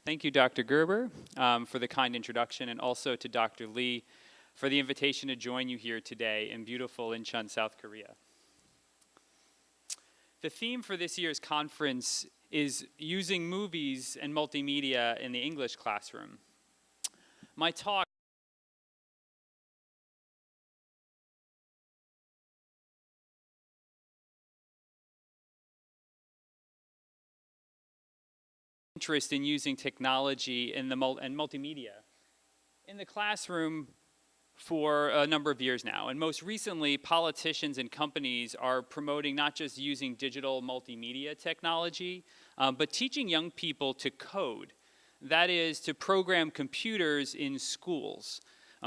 Thank you, Dr. Gerber, for the kind introduction, and also to Dr. Lee for the invitation to join you here today in beautiful Incheon, South Korea. The theme for this year's conference is using movies and multimedia in the English classroom. My talk interest in using technology and multimedia in the classroom for a number of years now. And most recently, politicians and companies are promoting not just using digital multimedia technology, but teaching young people to code. That is, to program computers in schools.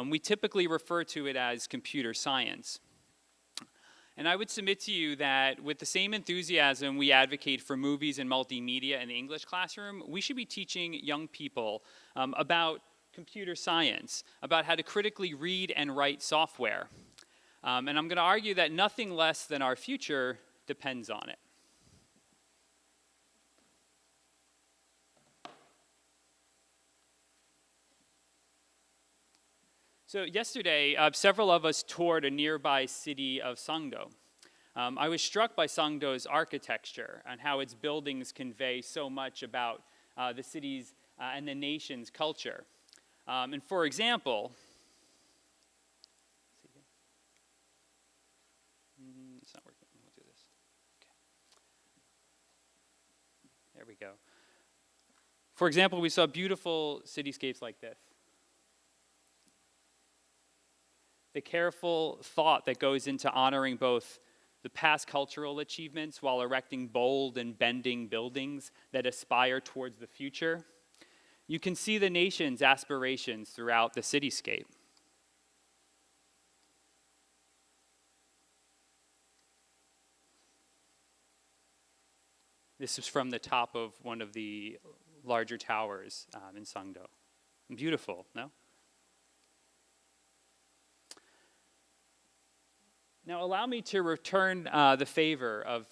We typically refer to it as computer science. And I would submit to you that with the same enthusiasm we advocate for movies and multimedia in the English classroom, we should be teaching young people about computer science, about how to critically read and write software. And I'm going to argue that nothing less than our future depends on it. So yesterday, several of us toured a nearby city of Sangdo. I was struck by Sangdo's architecture and how its buildings convey so much about the city's and the nation's culture. And for example, it's not working. We'll do this. Okay. There we go. For example, we saw beautiful cityscapes like this. The careful thought that goes into honoring both the past cultural achievements while erecting bold and bending buildings that aspire towards the future. You can see the nation's aspirations throughout the cityscape. This is from the top of one of the larger towers in Sangdo. Beautiful, no? Now, allow me to return the favor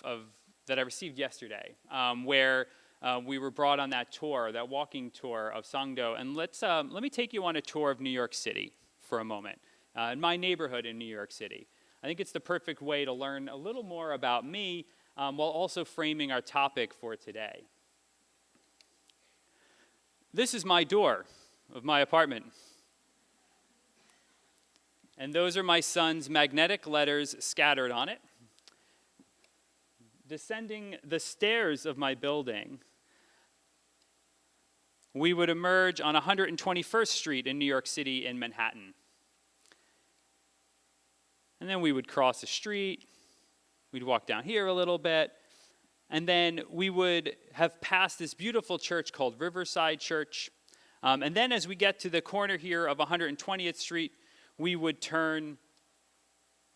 that I received yesterday, where we were brought on that tour, that walking tour of Sangdo. And let me take you on a tour of New York City for a moment, in my neighborhood in New York City. I think it's the perfect way to learn a little more about me while also framing our topic for today. This is my door of my apartment. And those are my son's magnetic letters scattered on it. Descending the stairs of my building, we would emerge on 121st Street in New York City in Manhattan. And then we would cross the street, we'd walk down here a little bit, and then we would have passed this beautiful church called Riverside Church. And then as we get to the corner here of 120th Street, we would turn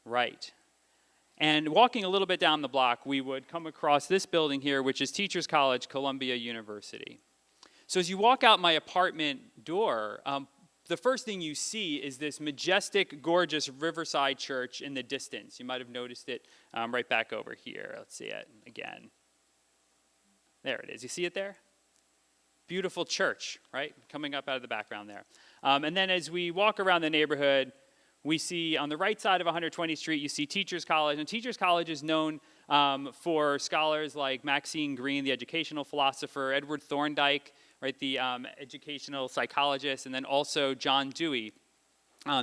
right. And walking a little bit down the block, we would come across this building here, which is Teachers College, Columbia University. So as you walk out my apartment door, the first thing you see is this majestic, gorgeous Riverside Church in the distance. You might have noticed it right back over here. Let's see it again. There it is. You see it there? Beautiful church, right? Coming up out of the background there. And then as we walk around the neighborhood, we see on the right side of 120th Street, you see Teachers College. And Teachers College is known for scholars like Maxine Green, the educational philosopher, Edward Thorndike, right, the educational psychologist, and then also John Dewey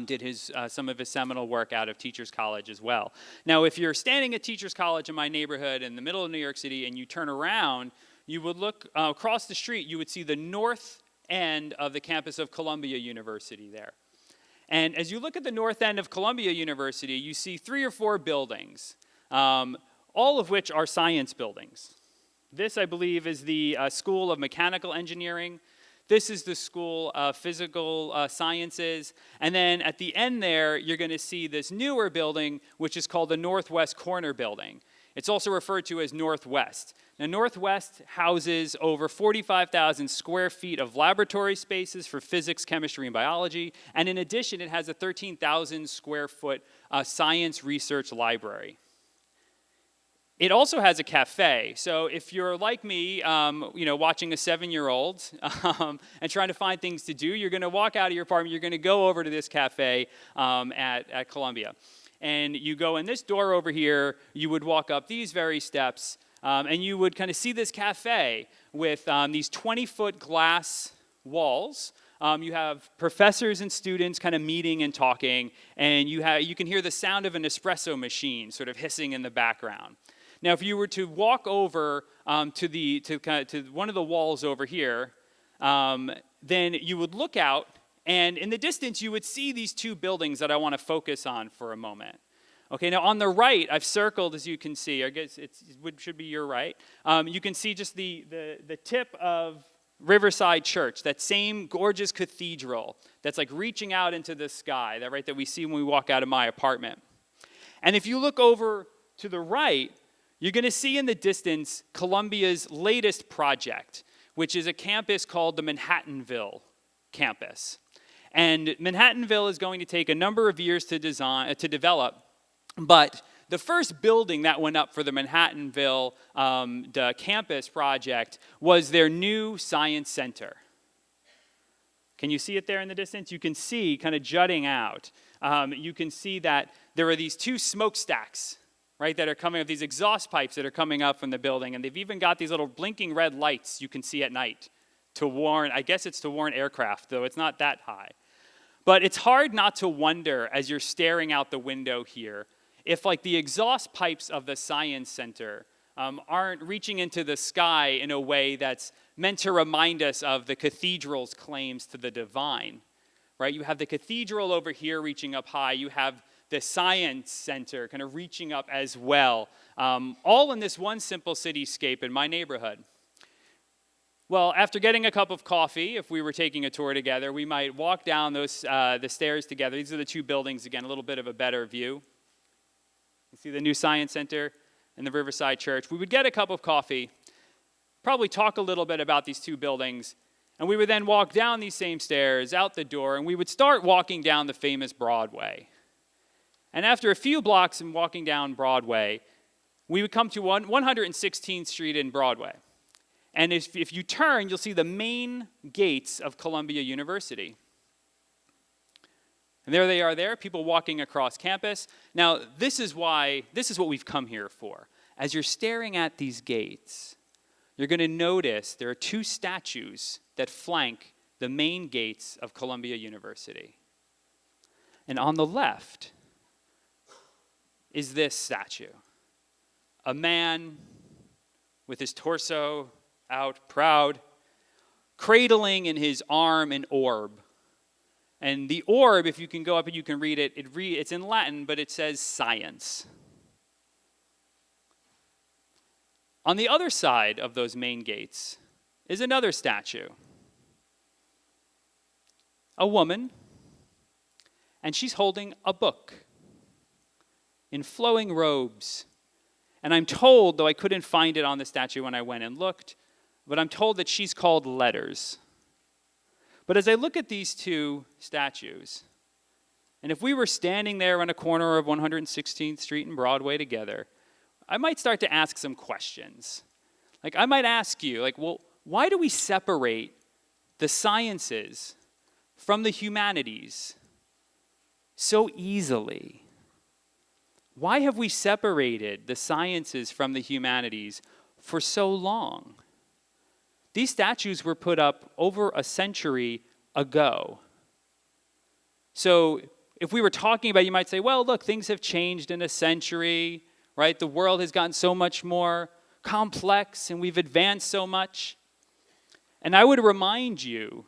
did some of his seminal work out of Teachers College as well. Now, if you're standing at Teachers College in my neighborhood in the middle of New York City and you turn around, you would look across the street, you would see the north end of the campus of Columbia University there. And as you look at the north end of Columbia University, you see 3 or 4 buildings, all of which are science buildings. This, I believe, is the School of Mechanical Engineering. This is the School of Physical Sciences. And then at the end there, you're going to see this newer building, which is called the Northwest Corner Building. It's also referred to as Northwest. Now, Northwest houses over 45,000 square feet of laboratory spaces for physics, chemistry, and biology. And in addition, it has a 13,000 square foot science research library. It also has a cafe. So if you're like me, watching a 7-year-old and trying to find things to do, you're going to walk out of your apartment, you're going to go over to this cafe at Columbia. And you go in this door over here, you would walk up these very steps, and you would kind of see this cafe with these 20-foot glass walls. You have professors and students kind of meeting and talking, and you can hear the sound of an espresso machine sort of hissing in the background. Now, if you were to walk over to one of the walls over here, then you would look out, and in the distance, you would see these two buildings that I want to focus on for a moment. Okay, now on the right, I've circled, as you can see. I guess it should be your right. You can see just the tip of Riverside Church, that same gorgeous cathedral that's like reaching out into the sky, that we see when we walk out of my apartment. And if you look over to the right, you're going to see in the distance Columbia's latest project, which is a campus called the Manhattanville campus. And Manhattanville is going to take a number of years to develop, but the first building that went up for the Manhattanville the campus project was their new science center. Can you see it there in the distance? You can see kind of jutting out. You can see that there are these two smokestacks, right, that are coming up, these exhaust pipes that are coming up from the building, and they've even got these little blinking red lights you can see at night to warn, I guess it's to warn aircraft, though it's not that high. But it's hard not to wonder as you're staring out the window here if like the exhaust pipes of the science center aren't reaching into the sky in a way that's meant to remind us of the cathedral's claims to the divine, right? You have the cathedral over here reaching up high. You have the science center kind of reaching up as well, all in this one simple cityscape in my neighborhood. Well, after getting a cup of coffee, if we were taking a tour together, we might walk down the stairs together. These are the two buildings, again, a little bit of a better view. You see the new science center and the Riverside Church. We would get a cup of coffee, probably talk a little bit about these two buildings, and we would then walk down these same stairs, out the door, and we would start walking down the famous Broadway. And after a few blocks and walking down Broadway, we would come to 116th Street in Broadway. And if you turn, you'll see the main gates of Columbia University. And there they are there, people walking across campus. Now, this is what we've come here for. As you're staring at these gates, you're going to notice there are two statues that flank the main gates of Columbia University. And on the left is this statue. A man with his torso out, proud, cradling in his arm an orb. And the orb, if you can go up and you can read it, it's in Latin, but it says science. On the other side of those main gates is another statue. A woman, and she's holding a book in flowing robes. And I'm told, though I couldn't find it on the statue when I went and looked, but I'm told that she's called Letters. But as I look at these two statues, and if we were standing there on a corner of 116th Street and Broadway together, I might start to ask some questions. Like, I might ask you, like, well, why do we separate the sciences from the humanities so easily? Why have we separated the sciences from the humanities for so long? These statues were put up over a century ago. So if we were talking about, you might say, well, look, things have changed in a century, right? The world has gotten so much more complex and we've advanced so much. And I would remind you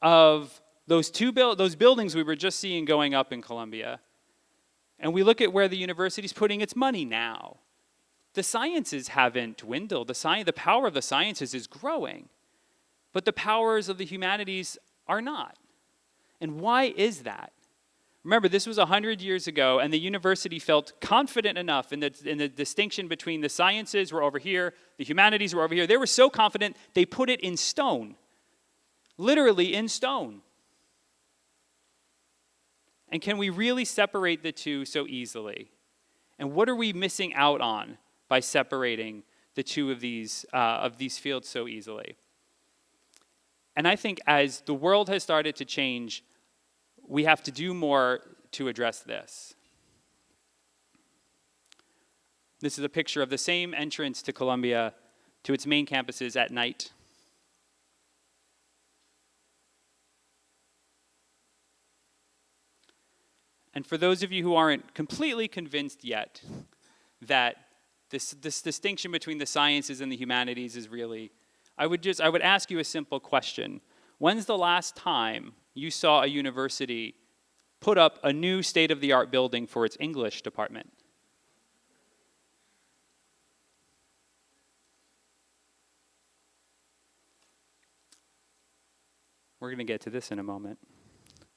of those buildings we were just seeing going up in Columbia. And we look at where the university's putting its money now. The sciences haven't dwindled. The power of the sciences is growing. But the powers of the humanities are not. And why is that? Remember, this was 100 years ago, and the university felt confident enough in the distinction between the sciences were over here, the humanities were over here. They were so confident, they put it in stone. Literally in stone. And can we really separate the two so easily? And what are we missing out on by separating the two of these fields so easily. And I think as the world has started to change, we have to do more to address this. This is a picture of the same entrance to Columbia, to its main campuses at night. And for those of you who aren't completely convinced yet that this distinction between the sciences and the humanities is really, I would ask you a simple question. When's the last time you saw a university put up a new state-of-the-art building for its English department? We're going to get to this in a moment.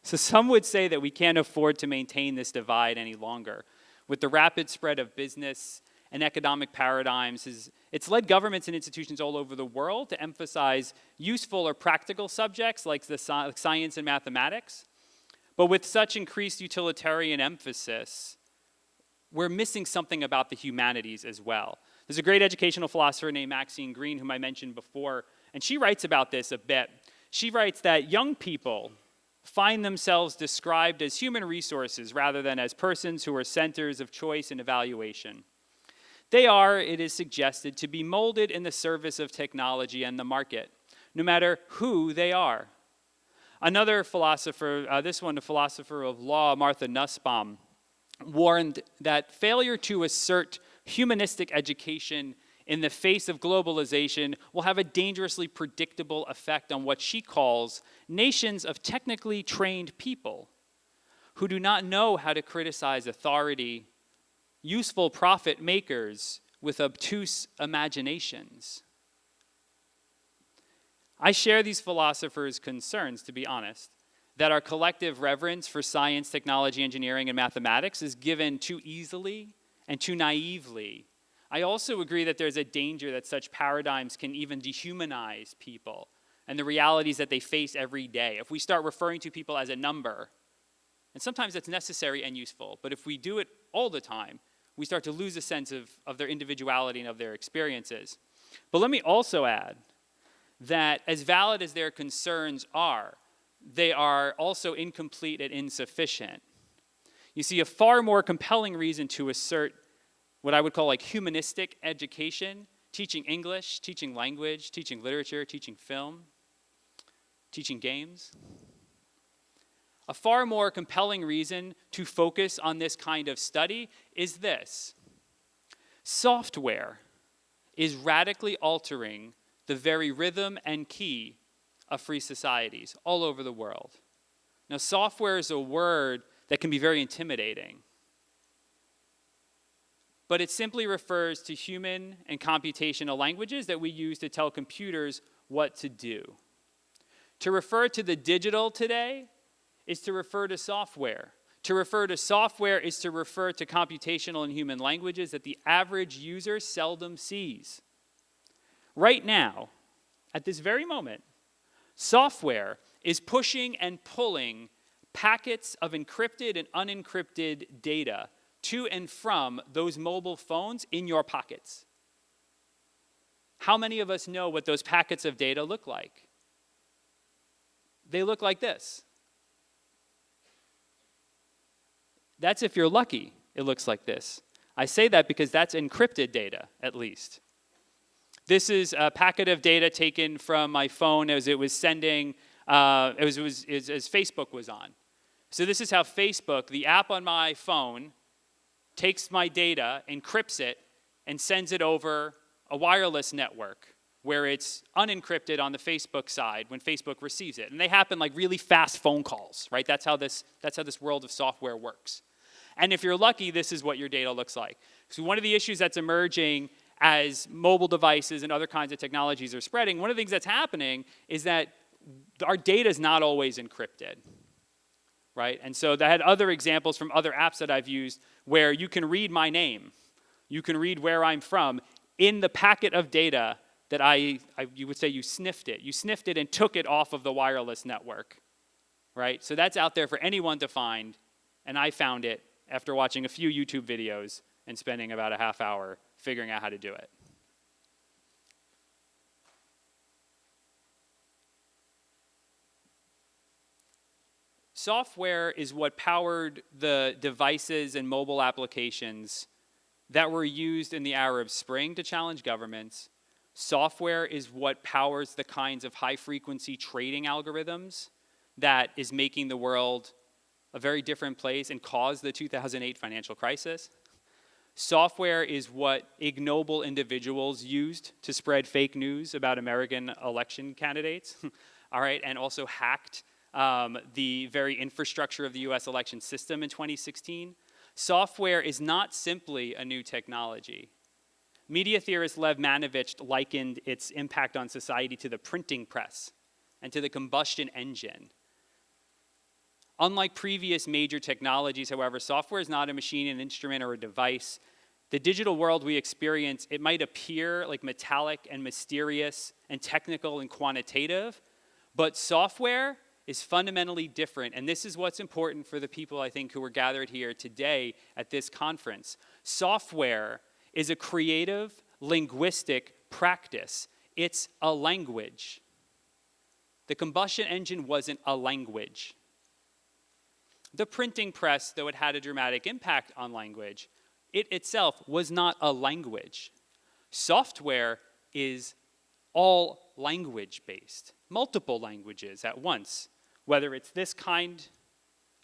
So some would say that we can't afford to maintain this divide any longer. With the rapid spread of business and economic paradigms, it's led governments and institutions all over the world to emphasize useful or practical subjects like the science and mathematics. But with such increased utilitarian emphasis, we're missing something about the humanities as well. There's a great educational philosopher named Maxine Green, whom I mentioned before, and she writes about this a bit. She writes that young people find themselves described as human resources rather than as persons who are centers of choice and evaluation. They are, it is suggested, to be molded in the service of technology and the market, no matter who they are. Another philosopher, this one a philosopher of law, Martha Nussbaum, warned that failure to assert humanistic education in the face of globalization will have a dangerously predictable effect on what she calls nations of technically trained people who do not know how to criticize authority, useful profit makers with obtuse imaginations. I share these philosophers' concerns, to be honest, that our collective reverence for science, technology, engineering, and mathematics is given too easily and too naively. I also agree that there's a danger that such paradigms can even dehumanize people and the realities that they face every day. If we start referring to people as a number, and sometimes that's necessary and useful, but if we do it all the time, we start to lose a sense of their individuality and of their experiences. But let me also add that as valid as their concerns are, they are also incomplete and insufficient. You see, a far more compelling reason to assert what I would call like humanistic education, teaching English, teaching language, teaching literature, teaching film, teaching games. A far more compelling reason to focus on this kind of study is this. Software is radically altering the very rhythm and key of free societies all over the world. Now, software is a word that can be very intimidating, but it simply refers to human and computational languages that we use to tell computers what to do. To refer to the digital today is to refer to software. To refer to software is to refer to computational and human languages that the average user seldom sees. Right now, at this very moment, software is pushing and pulling packets of encrypted and unencrypted data to and from those mobile phones in your pockets. How many of us know what those packets of data look like? They look like this. That's if you're lucky, it looks like this. I say that because that's encrypted data, at least. This is a packet of data taken from my phone as it was sending, as Facebook was on. So this is how Facebook, the app on my phone, takes my data, encrypts it, and sends it over a wireless network where it's unencrypted on the Facebook side when Facebook receives it. And they happen like really fast phone calls, right? That's how this world of software works. And if you're lucky, this is what your data looks like. So one of the issues that's emerging as mobile devices and other kinds of technologies are spreading, one of the things that's happening is that our data is not always encrypted, right? And so I had other examples from other apps that I've used where you can read my name, you can read where I'm from in the packet of data that you would say you sniffed it. You sniffed it and took it off of the wireless network, right? So that's out there for anyone to find, and I found it after watching a few YouTube videos and spending about a half hour figuring out how to do it. Software is what powered the devices and mobile applications that were used in the Arab Spring to challenge governments. Software is what powers the kinds of high-frequency trading algorithms that is making the world a very different place and caused the 2008 financial crisis. Software is what ignoble individuals used to spread fake news about American election candidates, all right, and also hacked the very infrastructure of the US election system in 2016. Software is not simply a new technology. Media theorist Lev Manovich likened its impact on society to the printing press and to the combustion engine. Unlike previous major technologies, however, software is not a machine, an instrument, or a device. The digital world we experience, it might appear like metallic and mysterious and technical and quantitative, but software is fundamentally different, and this is what's important for the people, I think, who are gathered here today at this conference. Software is a creative, linguistic practice. It's a language. The combustion engine wasn't a language. The printing press, though it had a dramatic impact on language, it itself was not a language. Software is all language-based, multiple languages at once, whether it's this kind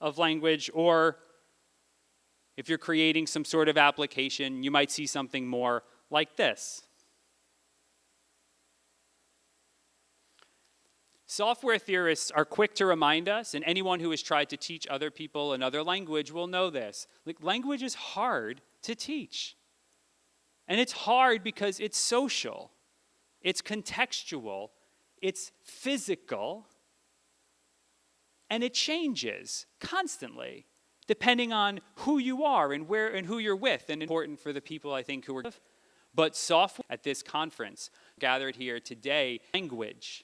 of language or if you're creating some sort of application, you might see something more like this. Software theorists are quick to remind us, and anyone who has tried to teach other people another language will know this. Language is hard to teach. And it's hard because it's social, it's contextual, it's physical, and it changes constantly, depending on who you are and where and who you're with, and important for the people, I think, who are. But software at this conference, gathered here today, language.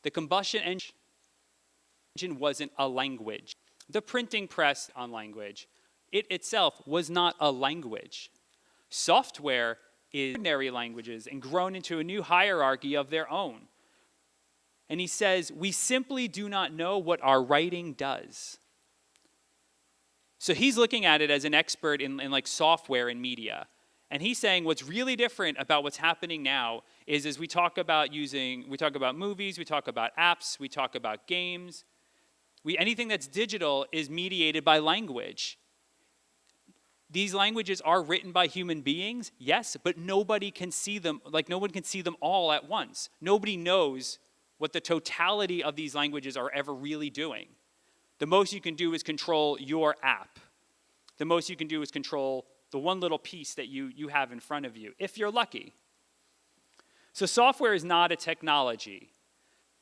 The combustion engine wasn't a language. The printing press on language, it itself was not a language. Software is ordinary languages and grown into a new hierarchy of their own. And he says, we simply do not know what our writing does. So he's looking at it as an expert in like software and media. And he's saying what's really different about what's happening now is as we talk about movies, we talk about apps, we talk about games. Anything that's digital is mediated by language. These languages are written by human beings, yes, but nobody can see them, no one can see them all at once. Nobody knows what the totality of these languages are ever really doing. The most you can do is control your app. The most you can do is control the one little piece that you have in front of you, if you're lucky. So software is not a technology.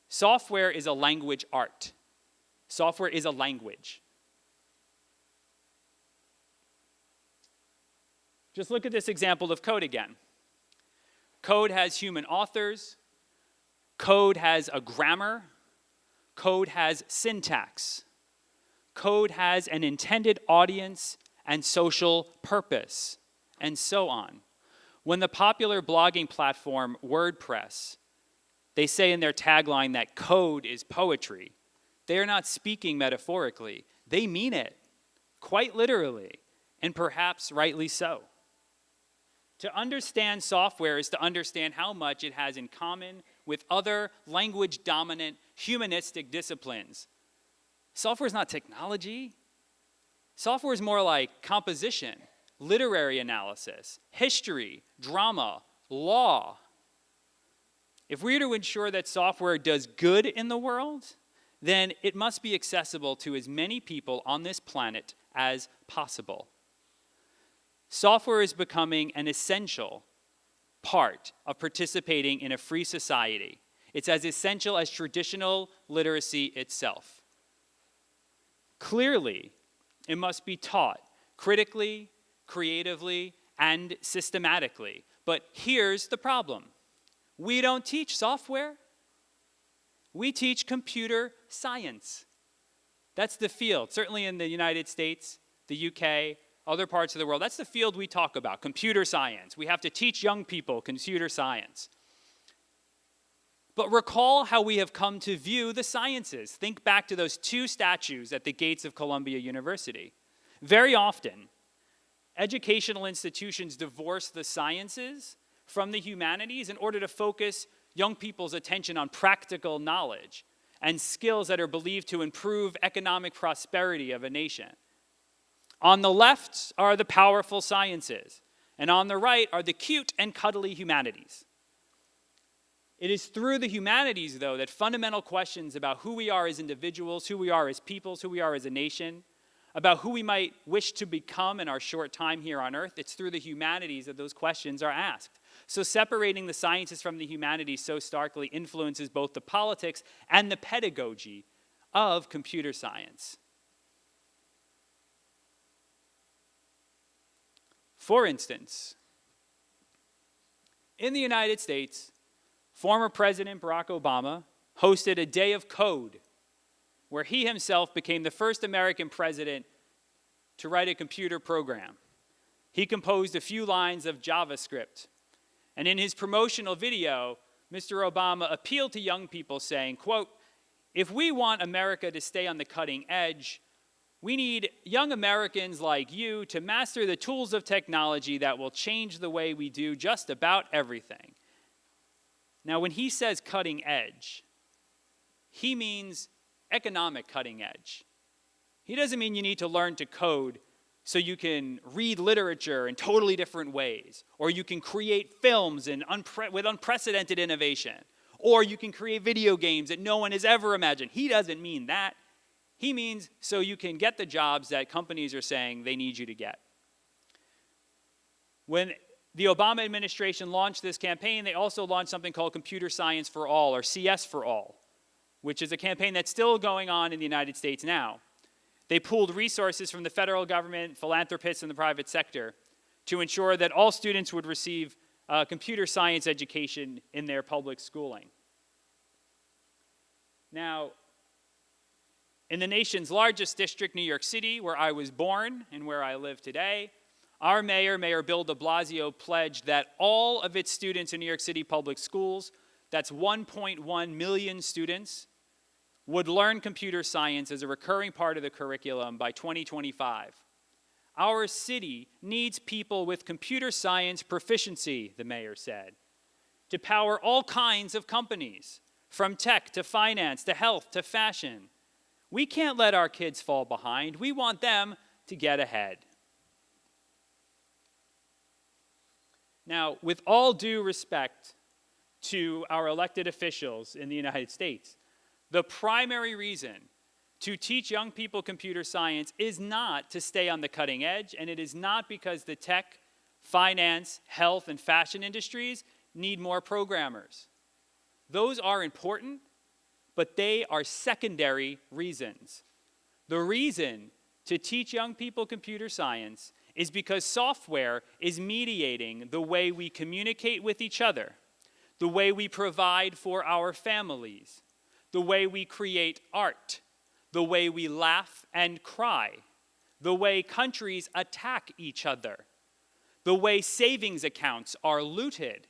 Software is a language art. Software is a language. Just look at this example of code again. Code has human authors. Code has a grammar. Code has syntax. Code has an intended audience and social purpose, and so on. When the popular blogging platform WordPress, they say in their tagline that code is poetry, they are not speaking metaphorically. They mean it, quite literally, and perhaps rightly so. To understand software is to understand how much it has in common with other language-dominant humanistic disciplines. Software is not technology. Software is more like composition, literary analysis, history, drama, law. If we are to ensure that software does good in the world, then it must be accessible to as many people on this planet as possible. Software is becoming an essential part of participating in a free society. It's as essential as traditional literacy itself. Clearly, it must be taught critically, creatively, and systematically. But here's the problem. We don't teach software. We teach computer science. That's the field, certainly in the United States, the UK, other parts of the world. That's the field we talk about, computer science. We have to teach young people computer science. But recall how we have come to view the sciences. Think back to those 2 statues at the gates of Columbia University. Very often, educational institutions divorce the sciences from the humanities in order to focus young people's attention on practical knowledge and skills that are believed to improve economic prosperity of a nation. On the left are the powerful sciences, and on the right are the cute and cuddly humanities. It is through the humanities, though, that fundamental questions about who we are as individuals, who we are as peoples, who we are as a nation, about who we might wish to become in our short time here on earth, it's through the humanities that those questions are asked. So separating the sciences from the humanities so starkly influences both the politics and the pedagogy of computer science. For instance, in the United States, former President Barack Obama hosted a day of code where he himself became the first American president to write a computer program. He composed a few lines of JavaScript. And in his promotional video, Mr. Obama appealed to young people saying, quote, "If we want America to stay on the cutting edge, we need young Americans like you to master the tools of technology that will change the way we do just about everything." Now, when he says cutting edge, he means economic cutting edge. He doesn't mean you need to learn to code so you can read literature in totally different ways, or you can create films with unprecedented innovation, or you can create video games that no one has ever imagined. He doesn't mean that. He means so you can get the jobs that companies are saying they need you to get. When the Obama administration launched this campaign, they also launched something called Computer Science for All, or CS for All, which is a campaign that's still going on in the United States now. They pooled resources from the federal government, philanthropists, and the private sector to ensure that all students would receive computer science education in their public schooling. Now, in the nation's largest district, New York City, where I was born and where I live today, our mayor, Mayor Bill de Blasio, pledged that all of its students in New York City public schools, that's 1.1 million students, would learn computer science as a recurring part of the curriculum by 2025. Our city needs people with computer science proficiency, the mayor said, to power all kinds of companies, from tech to finance to health to fashion. We can't let our kids fall behind. We want them to get ahead. Now, with all due respect to our elected officials in the United States, the primary reason to teach young people computer science is not to stay on the cutting edge, and it is not because the tech, finance, health, and fashion industries need more programmers. Those are important, but they are secondary reasons. The reason to teach young people computer science is because software is mediating the way we communicate with each other, the way we provide for our families, the way we create art, the way we laugh and cry, the way countries attack each other, the way savings accounts are looted,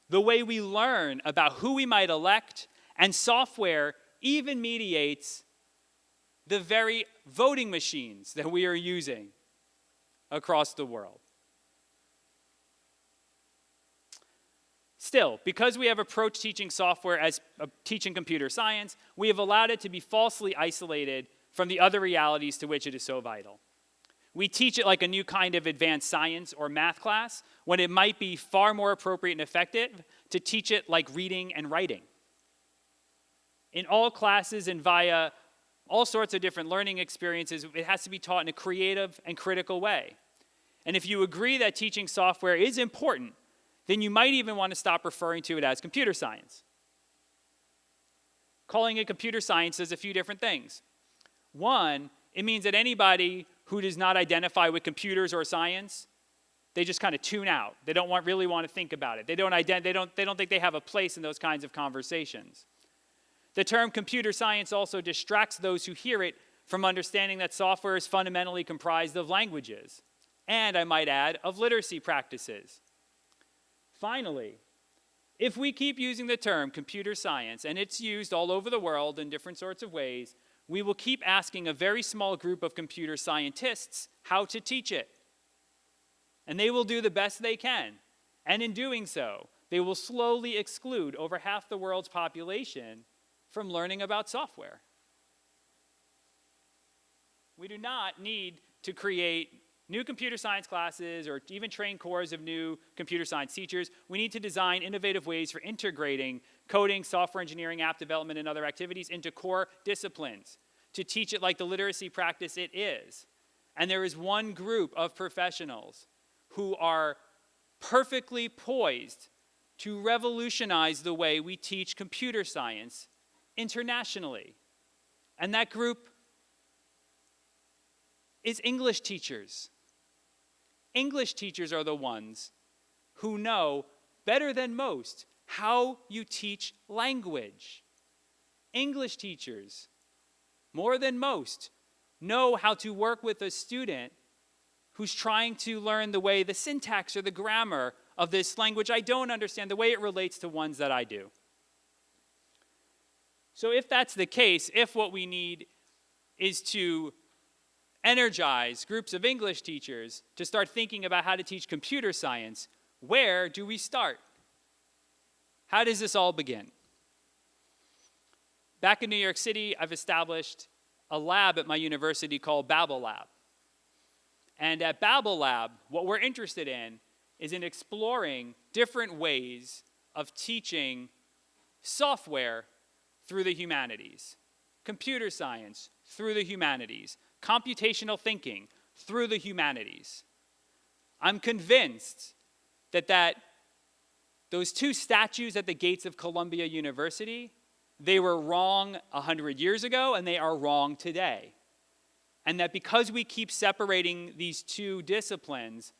the way we learn about who we might elect, and software even mediates the very voting machines that we are using across the world. Still, because we have approached teaching software as teaching computer science, we have allowed it to be falsely isolated from the other realities to which it is so vital. We teach it like a new kind of advanced science or math class, when it might be far more appropriate and effective to teach it like reading and writing. In all classes and via all sorts of different learning experiences, it has to be taught in a creative and critical way. And if you agree that teaching software is important, then you might even want to stop referring to it as computer science. Calling it computer science does a few different things. One, it means that anybody who does not identify with computers or science, they just kind of tune out. They don't really want to think about it. They don't think they have a place in those kinds of conversations. The term computer science also distracts those who hear it from understanding that software is fundamentally comprised of languages, and I might add, of literacy practices. Finally, if we keep using the term computer science, and it's used all over the world in different sorts of ways, we will keep asking a very small group of computer scientists how to teach it. And they will do the best they can. And in doing so, they will slowly exclude over half the world's population from learning about software. We do not need to create new computer science classes or even train corps of new computer science teachers. We need to design innovative ways for integrating coding, software engineering, app development, and other activities into core disciplines to teach it like the literacy practice it is. And there is one group of professionals who are perfectly poised to revolutionize the way we teach computer science internationally. And that group is English teachers. English teachers are the ones who know better than most how you teach language. English teachers, more than most, know how to work with a student who's trying to learn the way the syntax or the grammar of this language I don't understand, the way it relates to ones that I do. So if that's the case, if what we need is to energize groups of English teachers to start thinking about how to teach computer science, where do we start? How does this all begin? Back in New York City, I've established a lab at my university called Babel Lab. And at Babel Lab, what we're interested in is in exploring different ways of teaching software through the humanities, computer science through the humanities, computational thinking through the humanities. I'm convinced that those two statues at the gates of Columbia University, they were wrong 100 years ago and they are wrong today. And that because we keep separating these two disciplines,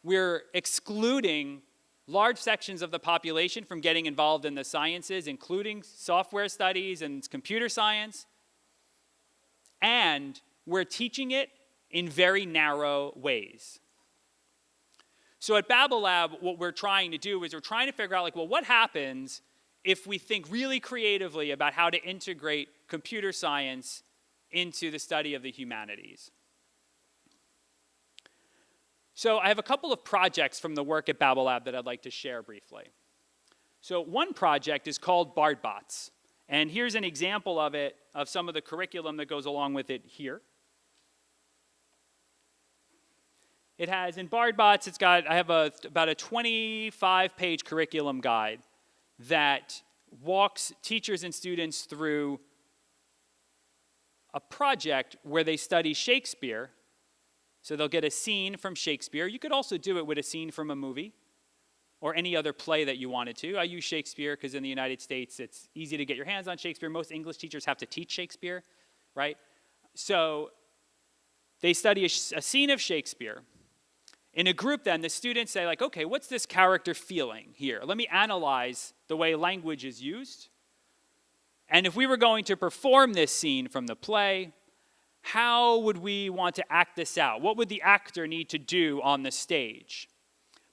we're excluding large sections of the population from getting involved in the sciences, including software studies and computer science. And we're teaching it in very narrow ways. So at Babel Lab, what we're trying to do is we're trying to figure out, what happens if we think really creatively about how to integrate computer science into the study of the humanities. So I have a couple of projects from the work at Babel Lab that I'd like to share briefly. So one project is called Bart Bots. And here's an example of it, of some of the curriculum that goes along with it here. It has, in Bart Bots, I have about a 25-page curriculum guide that walks teachers and students through a project where they study Shakespeare. So they'll get a scene from Shakespeare. You could also do it with a scene from a movie or any other play that you wanted to. I use Shakespeare because in the United States, it's easy to get your hands on Shakespeare. Most English teachers have to teach Shakespeare, right? So they study a scene of Shakespeare. In a group then, the students say, okay, what's this character feeling here? Let me analyze the way language is used. And if we were going to perform this scene from the play, how would we want to act this out? What would the actor need to do on the stage?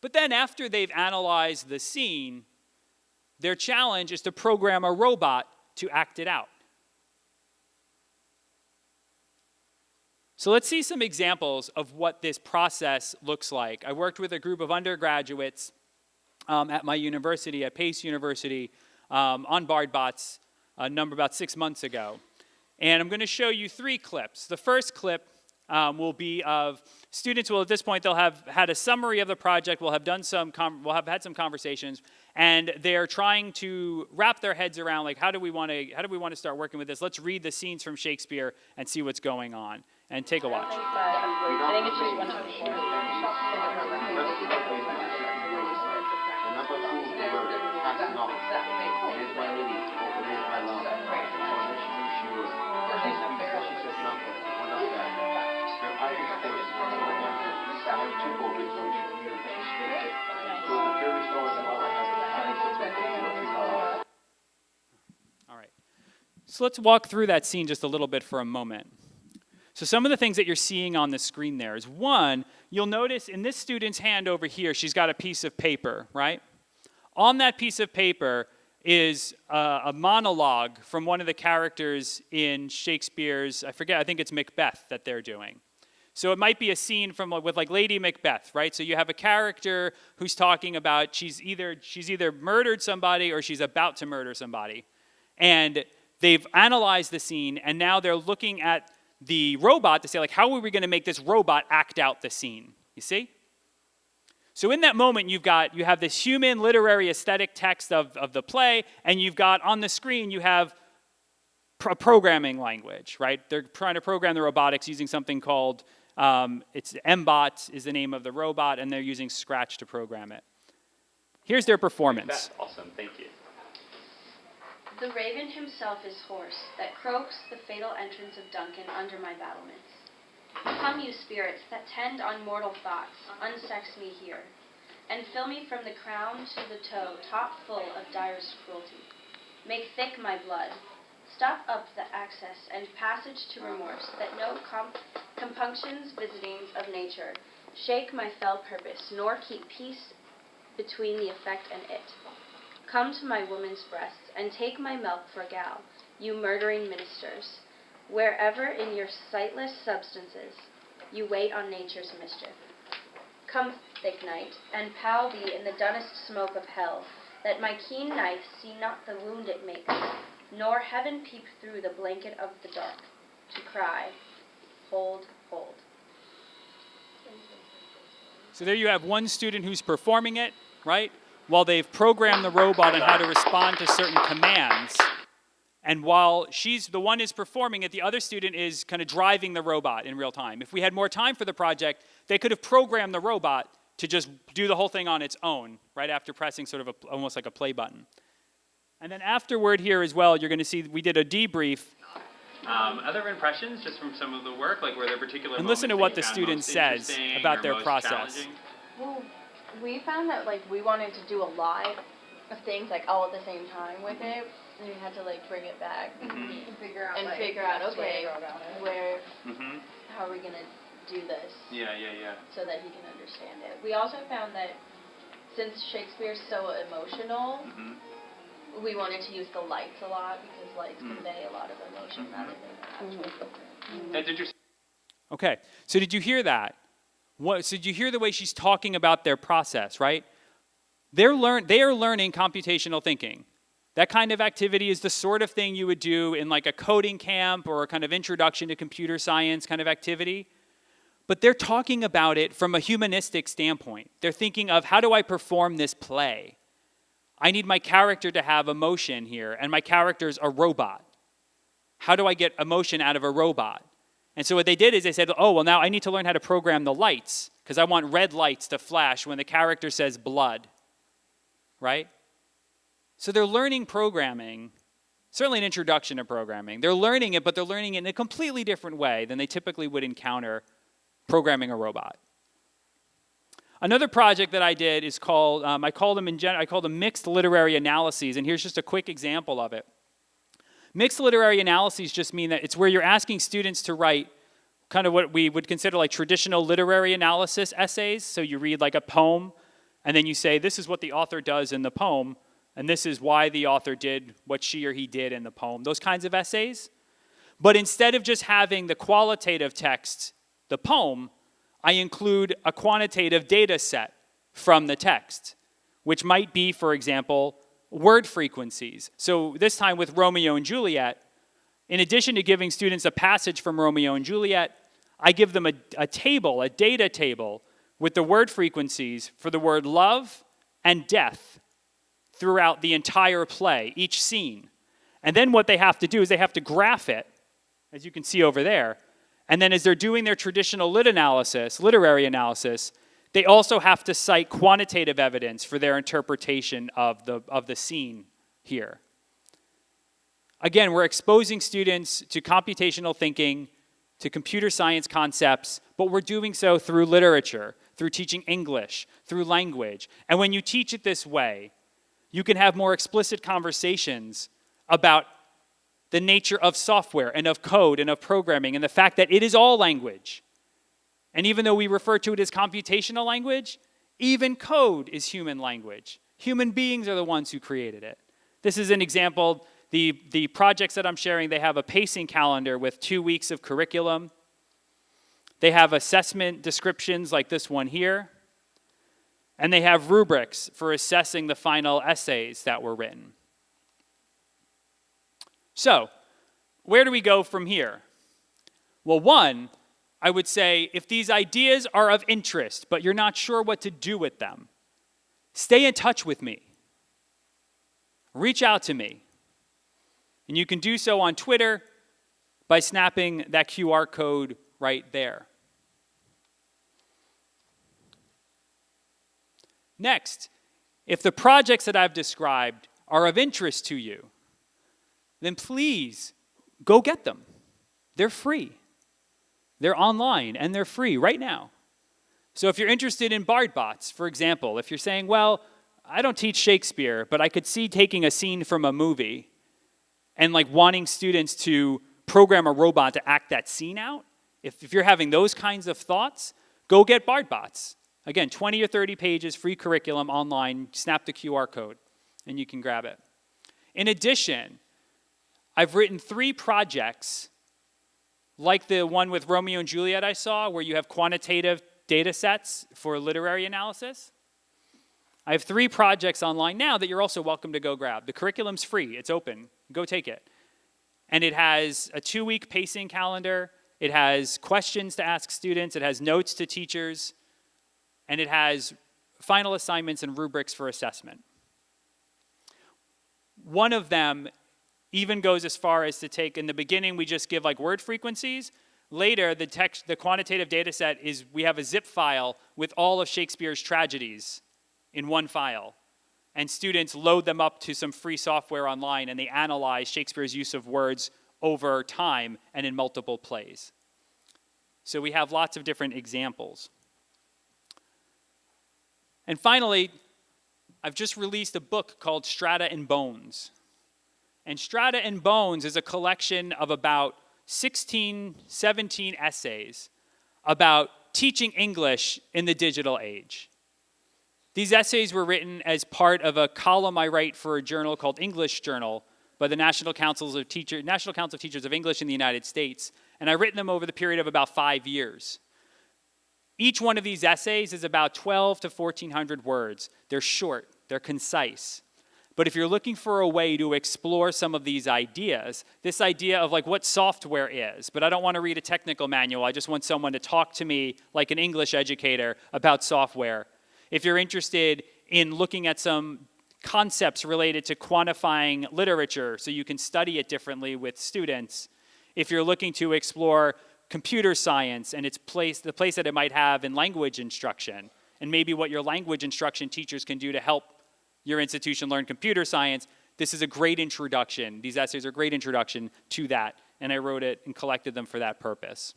But then after they've analyzed the scene, their challenge is to program a robot to act it out. So let's see some examples of what this process looks like. I worked with a group of undergraduates at my university, at Pace University, on Bart Bots about 6 months ago. And I'm going to show you 3 clips. The first clip will be of students. Well, at this point, they'll have had a summary of the project. We'll have had some conversations, and they're trying to wrap their heads around how do we want to start working with this? Let's read the scenes from Shakespeare and see what's going on. And take a watch. I think it's just one of All right. So let's walk through that scene just a little bit for a moment. So some of the things that you're seeing on the screen there is, one, you'll notice in this student's hand over here, she's got a piece of paper, right? On that piece of paper is a monologue from one of the characters in Shakespeare's, I think it's Macbeth that they're doing. So it might be a scene with like Lady Macbeth, right? So you have a character who's talking about she's either murdered somebody or she's about to murder somebody. And they've analyzed the scene, and now they're looking at the robot to say, like, how are we going to make this robot act out the scene? You see? So in that moment, you have this human literary aesthetic text of the play, and you've got on the screen, you have a programming language, right? They're trying to program the robotics using something called, it's MBOT is the name of the robot, and they're using Scratch to program it. Here's their performance. That's awesome, thank you. The raven himself is hoarse, that croaks the fatal entrance of Duncan under my battlements. Come, you spirits that tend on mortal thoughts, unsex me here, and fill me from the crown to the toe, top full of direst cruelty. Make thick my blood. Stop up the access and passage to remorse, that no compunctions visitings of nature shake my fell purpose, nor keep peace between the effect and it. Come to my woman's breasts, and take my milk for gal, you murdering ministers, wherever in your sightless substances you wait on nature's mischief. Come, thick night, and pall thee in the dunnest smoke of hell, that my keen knife see not the wound it makes, nor heaven peep through the blanket of the dark, to cry, hold, hold. So there you have one student who's performing it, right? While they've programmed the robot on how to respond to certain commands. And while she's the one is performing it, the other student is kind of driving the robot in real time. If we had more time for the project, they could have programmed the robot to just do the whole thing on its own, right after pressing sort of almost like a play button. And then afterward here as well, you're going to see we did a debrief. Other impressions just from some of the work, like were there particular And moments listen to that what you the found student most says interesting about or their most process. challenging? Well, we found that like we wanted to do a lot of things like all at the same time with it, and we had to like bring it back Mhm. and figure out okay, where Mm-hmm. how are we gonna do this Yeah. so that he can understand it. We also found that since Shakespeare's so emotional, Mm-hmm. we wanted to use the lights a lot because lights Mm. convey a lot of emotion Mhm. rather than the actual picture. And did you Okay, so did you hear that? So did you hear the way she's talking about their process, right? They are learning computational thinking. That kind of activity is the sort of thing you would do in like a coding camp or a kind of introduction to computer science kind of activity. But they're talking about it from a humanistic standpoint. They're thinking of, how do I perform this play? I need my character to have emotion here, and my character's a robot. How do I get emotion out of a robot? And so what they did is they said, oh, well, now I need to learn how to program the lights, because I want red lights to flash when the character says blood, right? So they're learning programming, certainly an introduction to programming. They're learning it, but they're learning it in a completely different way than they typically would encounter programming a robot. Another project that I did is called, I call them mixed literary analyses, and here's just a quick example of it. Mixed literary analyses just mean that it's where you're asking students to write kind of what we would consider like traditional literary analysis essays. So you read like a poem, and then you say, this is what the author does in the poem, and this is why the author did what she or he did in the poem. Those kinds of essays. But instead of just having the qualitative text, the poem, I include a quantitative data set from the text, which might be, for example, word frequencies. So this time with Romeo and Juliet, in addition to giving students a passage from Romeo and Juliet, I give them a table, a data table, with the word frequencies for the word love and death throughout the entire play, each scene. And then what they have to do is they have to graph it, as you can see over there. And then as they're doing their traditional literary analysis, they also have to cite quantitative evidence for their interpretation of the scene here. Again, we're exposing students to computational thinking, to computer science concepts, but we're doing so through literature, through teaching English, through language. And when you teach it this way, you can have more explicit conversations about the nature of software and of code and of programming and the fact that it is all language. And even though we refer to it as computational language, even code is human language. Human beings are the ones who created it. This is an example. The projects that I'm sharing, they have a pacing calendar with 2 weeks of curriculum. They have assessment descriptions like this one here. And they have rubrics for assessing the final essays that were written. So, where do we go from here? Well, one, I would say if these ideas are of interest, but you're not sure what to do with them, stay in touch with me. Reach out to me. And you can do so on Twitter by snapping that QR code right there. Next, if the projects that I've described are of interest to you, then please go get them. They're free. They're online and they're free right now. So if you're interested in Bart Bots, for example, if you're saying, well, I don't teach Shakespeare, but I could see taking a scene from a movie and like wanting students to program a robot to act that scene out, if you're having those kinds of thoughts, go get Bart Bots. Again, 20 or 30 pages, free curriculum online, snap the QR code, and you can grab it. In addition, I've written 3 projects, like the one with Romeo and Juliet I saw, where you have quantitative data sets for literary analysis. I have 3 projects online now that you're also welcome to go grab. The curriculum's free, it's open, go take it. And it has a 2-week pacing calendar, it has questions to ask students, it has notes to teachers, and it has final assignments and rubrics for assessment. One of them even goes as far as to take, in the beginning, we just give like word frequencies. Later, the quantitative data set is, we have a zip file with all of Shakespeare's tragedies in one file. And students load them up to some free software online and they analyze Shakespeare's use of words over time and in multiple plays. So we have lots of different examples. And finally, I've just released a book called Strata and Bones. And Strata and Bones is a collection of about 16, 17 essays about teaching English in the digital age. These essays were written as part of a column I write for a journal called English Journal by the National Council of Teachers of English in the United States. And I've written them over the period of about 5 years. Each one of these essays is about 12 to 1,400 words. They're short, they're concise. But if you're looking for a way to explore some of these ideas, this idea of like what software is, but I don't want to read a technical manual, I just want someone to talk to me like an English educator about software. If you're interested in looking at some concepts related to quantifying literature so you can study it differently with students, if you're looking to explore computer science and the place that it might have in language instruction, and maybe what your language instruction teachers can do to help your institution learn computer science, this is a great introduction. These essays are a great introduction to that, and I wrote it and collected them for that purpose.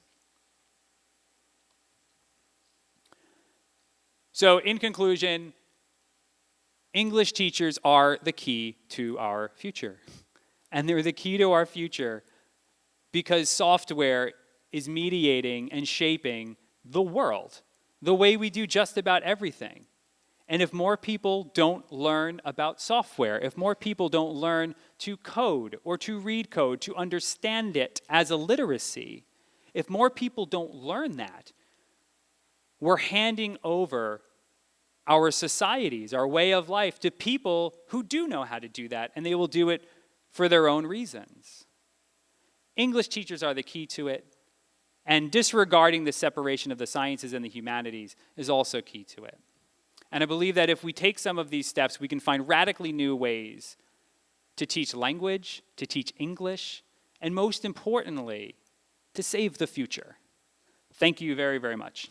So in conclusion, English teachers are the key to our future. And they're the key to our future because software is mediating and shaping the world, the way we do just about everything. And if more people don't learn about software, if more people don't learn to code or to read code, to understand it as a literacy, if more people don't learn that, we're handing over our societies, our way of life to people who do know how to do that, and they will do it for their own reasons. English teachers are the key to it. And disregarding the separation of the sciences and the humanities is also key to it. And I believe that if we take some of these steps, we can find radically new ways to teach language, to teach English, and most importantly, to save the future. Thank you very, very much.